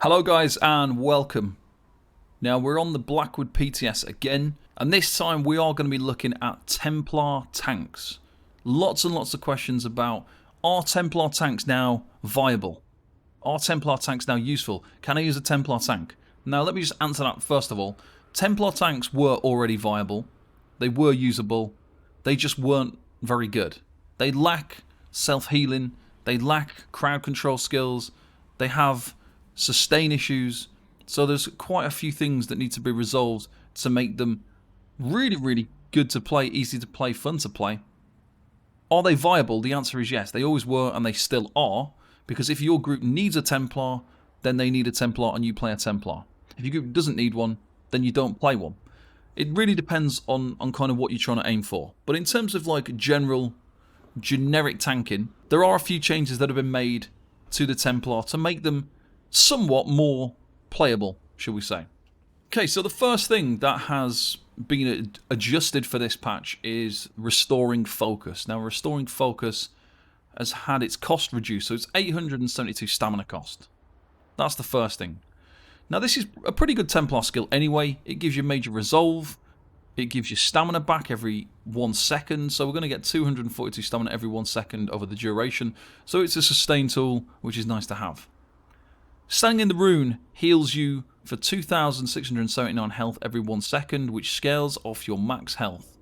Hello guys and welcome. Now we're on the Blackwood PTS again, and this time we are going to be looking at Templar Tanks. Lots and lots of questions about, are Templar Tanks now viable? Are Templar Tanks now useful? Can I use a Templar Tank? Now let me just answer that first of all. Templar Tanks were already viable. They were usable. They just weren't very good. They lack self-healing. They lack crowd control skills. They have sustain issues, so there's quite a few things that need to be resolved to make them really good to play, easy to play, fun to play. Are they viable? The answer is yes. They always were and they still are, because if your group needs a Templar, then they need a Templar and you play a Templar. If your group doesn't need one, then you don't play one. It really depends on kind of what you're trying to aim for. But in terms of like generic tanking, there are a few changes that have been made to the Templar to make them somewhat more playable, shall we say. Okay, so the first thing that has been adjusted for this patch is restoring focus. Now, restoring focus has had its cost reduced, so it's 872 stamina cost. That's the first thing. Now, this is a pretty good Templar skill anyway. It gives you major resolve. It gives you stamina back every 1 second, so we're going to get 242 stamina every 1 second over the duration. So it's a sustain tool, which is nice to have. Standing in the Rune heals you for 2,679 health every 1 second, which scales off your max health.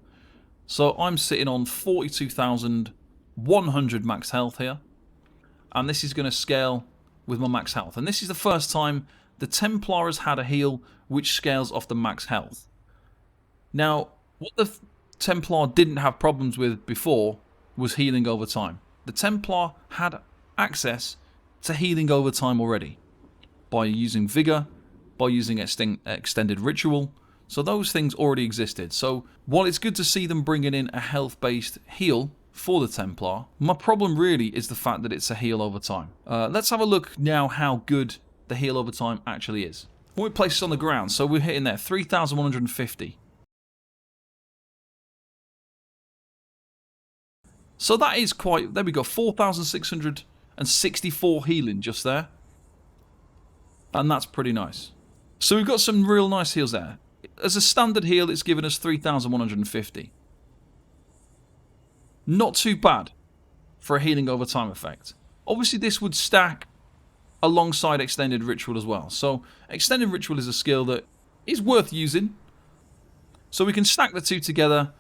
So I'm sitting on 42,100 max health here, and this is going to scale with my max health. And this is the first time the Templar has had a heal which scales off the max health. Now, what the Templar didn't have problems with before was healing over time. The Templar had access to healing over time already, by using Vigor, by using Extended Ritual. So those things already existed. So while it's good to see them bringing in a health-based heal for the Templar, my problem really is the fact that it's a heal over time. Let's have a look now how good the heal over time actually is. When we place this on the ground, so we're hitting there, 3,150. So that is quite, there we go, 4,664 healing just there. And that's pretty nice. So we've got some real nice heals there. As a standard heal, it's given us 3,150. Not too bad for a healing over time effect. Obviously, this would stack alongside Extended Ritual as well. So Extended Ritual is a skill that is worth using. So we can stack the two together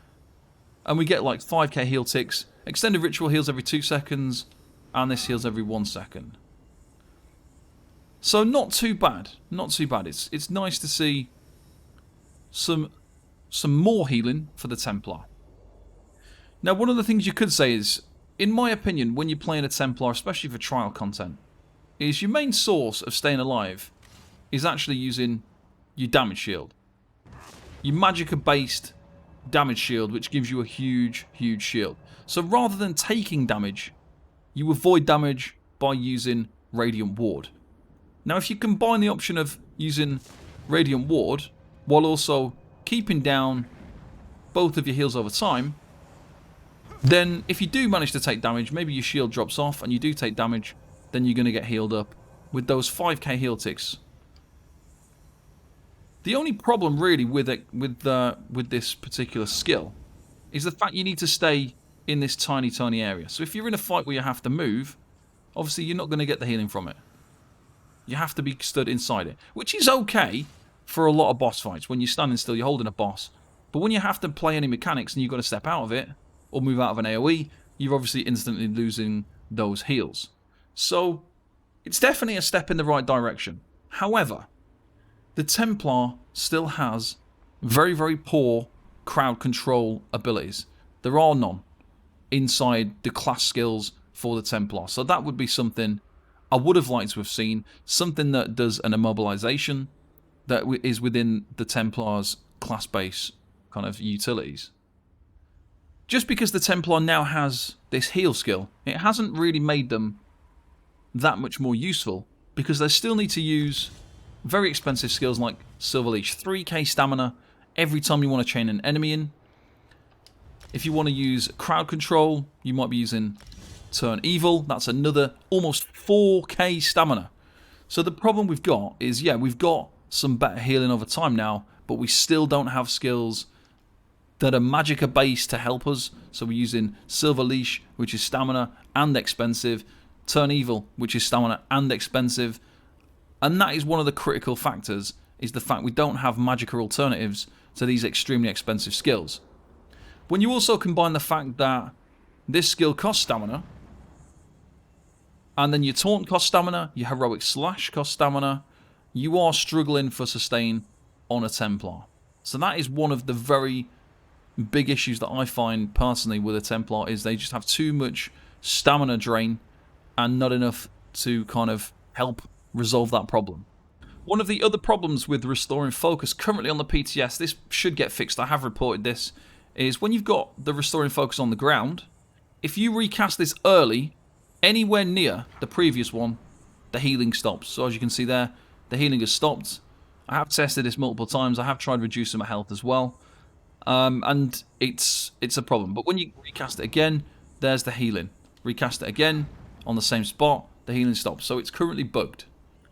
and we get like 5k heal ticks. Extended Ritual heals every 2 seconds and this heals every 1 second. So not too bad, not too bad. It's nice to see some more healing for the Templar. Now, one of the things you could say is, in my opinion, when you're playing a Templar, especially for trial content, is your main source of staying alive is actually using your damage shield. Your Magicka-based damage shield, which gives you a huge shield. So rather than taking damage, you avoid damage by using Radiant Ward. Now, if you combine the option of using Radiant Ward while also keeping down both of your heals over time, then if you do manage to take damage, maybe your shield drops off and you do take damage, then you're going to get healed up with those 5k heal ticks. The only problem really with this particular skill is the fact you need to stay in this tiny area. So if you're in a fight where you have to move, obviously you're not going to get the healing from it. You have to be stood inside it, which is okay for a lot of boss fights. When you're standing still, you're holding a boss. But when you have to play any mechanics and you've got to step out of it or move out of an AoE, you're obviously instantly losing those heals. So it's definitely a step in the right direction. However, the Templar still has very poor crowd control abilities. There are none inside the class skills for the Templar. So that would be something I would have liked to have seen, something that does an immobilization that is within the Templar's class base kind of utilities. Just because the Templar now has this heal skill, it hasn't really made them that much more useful, because they still need to use very expensive skills like Silver Leech, 3k stamina every time you want to chain an enemy in. If you want to use crowd control, you might be using Turn Evil. That's another almost 4k stamina. So the problem we've got is, yeah, we've got some better healing over time now, but we still don't have skills that are magicka based to help us. So we're using Silver Leash, which is stamina and expensive, Turn Evil, which is stamina and expensive, and that is one of the critical factors, is the fact we don't have magicka alternatives to these extremely expensive skills. When you also combine the fact that this skill costs stamina, and then your taunt costs stamina, your heroic slash costs stamina, you are struggling for sustain on a Templar. So that is one of the very big issues that I find personally with a Templar, is they just have too much stamina drain and not enough to kind of help resolve that problem. One of the other problems with restoring focus currently on the PTS, this should get fixed, I have reported this, is when you've got the restoring focus on the ground, if you recast this early, anywhere near the previous one, the healing stops. So as you can see there, the healing has stopped. I have tested this multiple times. I have tried reducing my health as well. And it's a problem. But when you recast it again, there's the healing. Recast it again on the same spot, the healing stops. So it's currently bugged.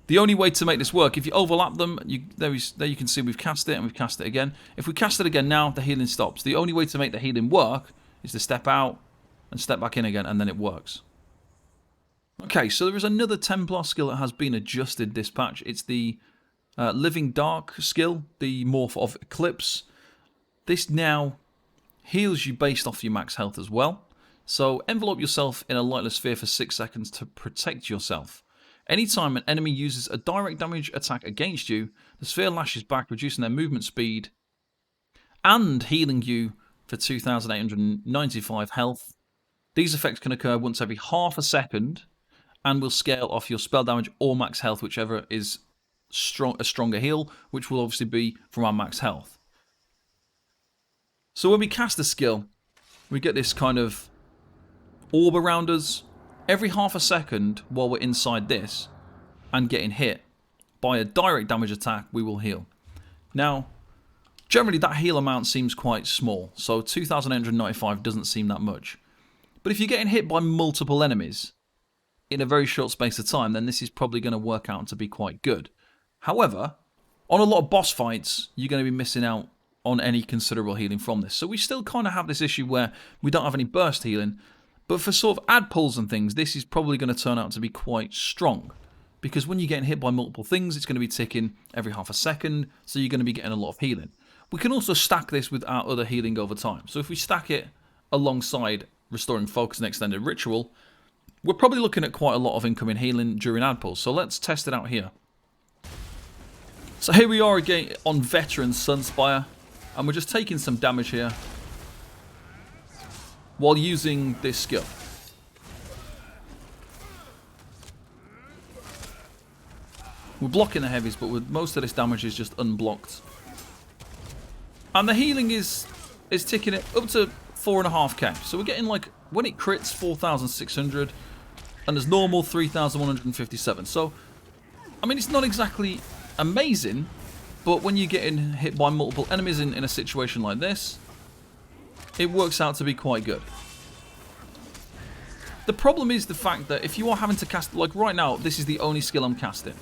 The only way to make this work, if you overlap them, there you can see we've cast it and we've cast it again. If we cast it again now, the healing stops. The only way to make the healing work is to step out and step back in again, and then it works. Okay, so there is another Templar skill that has been adjusted this patch. It's the Living Dark skill, the Morph of Eclipse. This now heals you based off your max health as well. So envelope yourself in a lightless sphere for 6 seconds to protect yourself. Anytime an enemy uses a direct damage attack against you, the sphere lashes back, reducing their movement speed and healing you for 2,895 health. These effects can occur once every half a second and will scale off your spell damage or max health, whichever is a stronger heal, which will obviously be from our max health. So when we cast a skill, we get this kind of orb around us. Every half a second while we're inside this and getting hit by a direct damage attack, we will heal. Now, generally that heal amount seems quite small, so 2,895 doesn't seem that much. But if you're getting hit by multiple enemies in a very short space of time, then this is probably going to work out to be quite good. However, on a lot of boss fights, you're going to be missing out on any considerable healing from this. So we still kind of have this issue where we don't have any burst healing. But for sort of ad pulls and things, this is probably going to turn out to be quite strong. Because when you're getting hit by multiple things, it's going to be ticking every half a second, so you're going to be getting a lot of healing. We can also stack this with our other healing over time. So if we stack it alongside restoring focus and extended ritual, we're probably looking at quite a lot of incoming healing during ad pulls. So let's test it out here. So here we are again on Veteran Sunspire, and we're just taking some damage here while using this skill. We're blocking the heavies, but with most of this damage is just unblocked. And the healing is ticking it up to 4.5k. So we're getting, like, when it crits, 4,600, and as normal, 3,157. So, I mean, it's not exactly amazing, but when you're getting hit by multiple enemies in a situation like this, it works out to be quite good. The problem is the fact that if you are having to cast, like right now, this is the only skill I'm casting.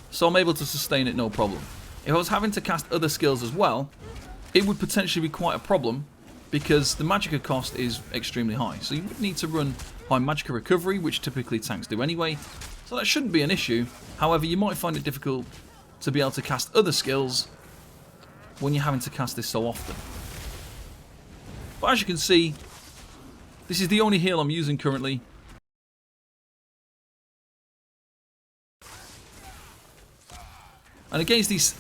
So I'm able to sustain it no problem. If I was having to cast other skills as well, it would potentially be quite a problem because the magicka cost is extremely high. So you would need to run high magicka recovery, which typically tanks do anyway. So that shouldn't be an issue. However, you might find it difficult to be able to cast other skills when you're having to cast this so often. But as you can see, this is the only heal I'm using currently. And against these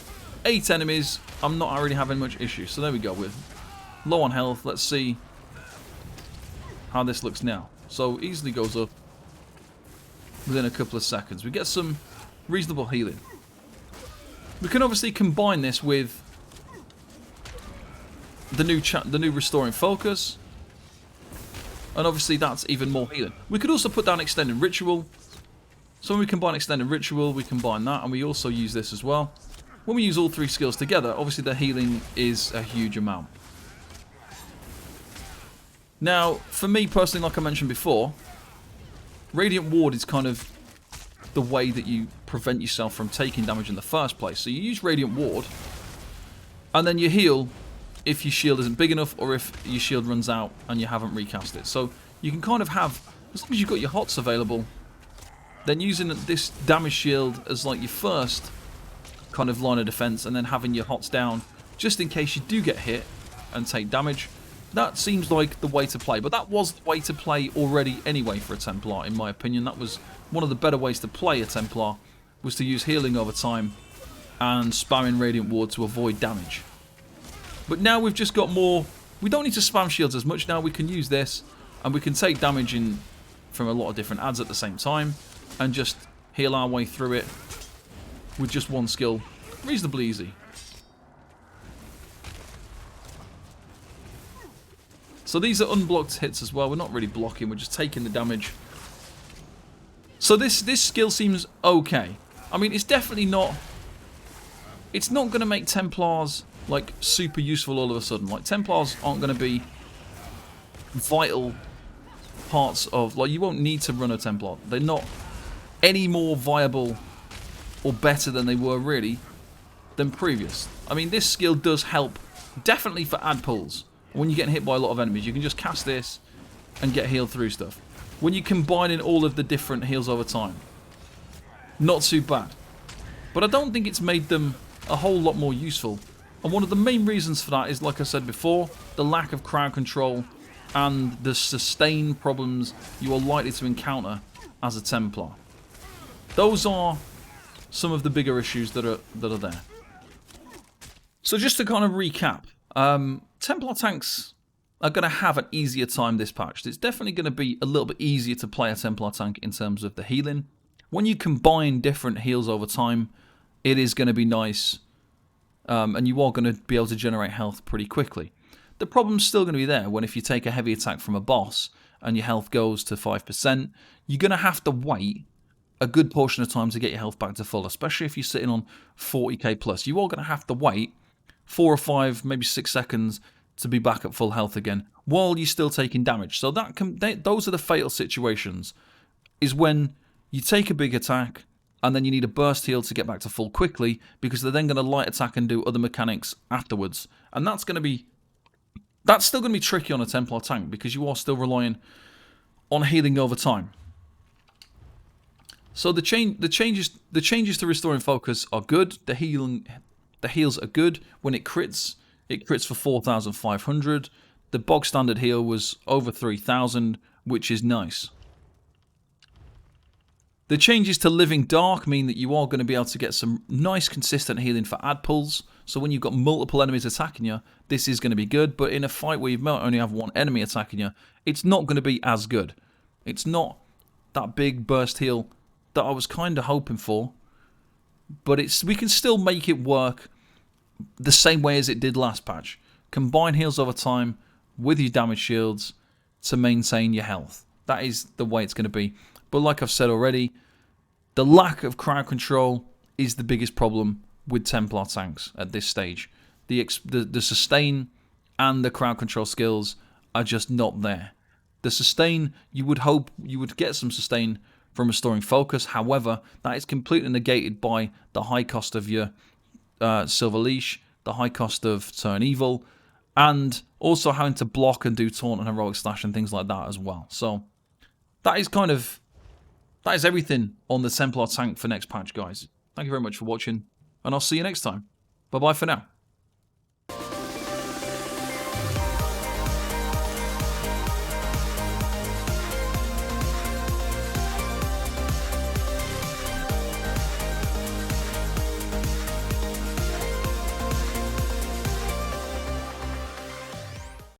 8 enemies, I'm not really having much issue. So there we go, with low on health. Let's see how this looks now. So easily goes up within a couple of seconds. We get some reasonable healing. We can obviously combine this with the new restoring focus, and obviously that's even more healing. We could also put down extended ritual. So when we combine extended ritual, we combine that, and we also use this as well. When we use all 3 skills together, obviously the healing is a huge amount. Now, for me personally, like I mentioned before, Radiant Ward is kind of the way that you prevent yourself from taking damage in the first place. So you use Radiant Ward, and then you heal if your shield isn't big enough or if your shield runs out and you haven't recast it. So you can kind of have, as long as you've got your HOTS available, then using this damage shield as like your first kind of line of defense, and then having your HOTS down just in case you do get hit and take damage. That seems like the way to play, but that was the way to play already anyway for a Templar, in my opinion. That was one of the better ways to play a Templar, was to use healing over time and spamming Radiant Ward to avoid damage. But now we've just got more, we don't need to spam shields as much now. We can use this and we can take damage in from a lot of different adds at the same time and just heal our way through it with just one skill. Reasonably easy. So these are unblocked hits as well. We're not really blocking, we're just taking the damage. So this skill seems okay. I mean, it's definitely not... It's not going to make Templars, like, super useful all of a sudden. Like, Templars aren't going to be vital parts of... Like, you won't need to run a Templar. They're not any more viable or better than they were, really, than previous. I mean, this skill does help, definitely for ad pulls. When you're getting hit by a lot of enemies, you can just cast this and get healed through stuff. When you combine in all of the different heals over time, not too bad. But I don't think it's made them a whole lot more useful. And one of the main reasons for that is, like I said before, the lack of crowd control and the sustain problems you are likely to encounter as a Templar. Those are some of the bigger issues that are there. So just to kind of recap, Templar Tanks are going to have an easier time this patch. It's definitely going to be a little bit easier to play a Templar Tank in terms of the healing. When you combine different heals over time, it is going to be nice, and you are going to be able to generate health pretty quickly. The problem's still going to be there when if you take a heavy attack from a boss and your health goes to 5%, you're going to have to wait a good portion of time to get your health back to full, especially if you're sitting on 40k plus. You are going to have to wait 4 or 5, maybe 6 seconds to be back at full health again while you're still taking damage. So those are the fatal situations, is when you take a big attack and then you need a burst heal to get back to full quickly, because they're then going to light attack and do other mechanics afterwards. And that's still going to be tricky on a Templar tank, because you are still relying on healing over time. So the changes to restoring focus are good. The heals are good. When it crits for 4,500. The bog standard heal was over 3,000, which is nice. The changes to Living Dark mean that you are going to be able to get some nice consistent healing for ad pulls. So when you've got multiple enemies attacking you, this is going to be good. But in a fight where you might only have one enemy attacking you, it's not going to be as good. It's not that big burst heal that I was kind of hoping for. But we can still make it work the same way as it did last patch. Combine heals over time with your damage shields to maintain your health. That is the way it's going to be. But like I've said already, the lack of crowd control is the biggest problem with Templar tanks at this stage. The sustain and the crowd control skills are just not there. The sustain, you would hope you would get some sustain from restoring focus. However, that is completely negated by the high cost of your Silver Leash, the high cost of Turn Evil, and also having to block and do Taunt and Heroic Slash and things like that as well. So that is everything on the Templar tank for next patch, guys. Thank you very much for watching, and I'll see you next time. Bye-bye for now.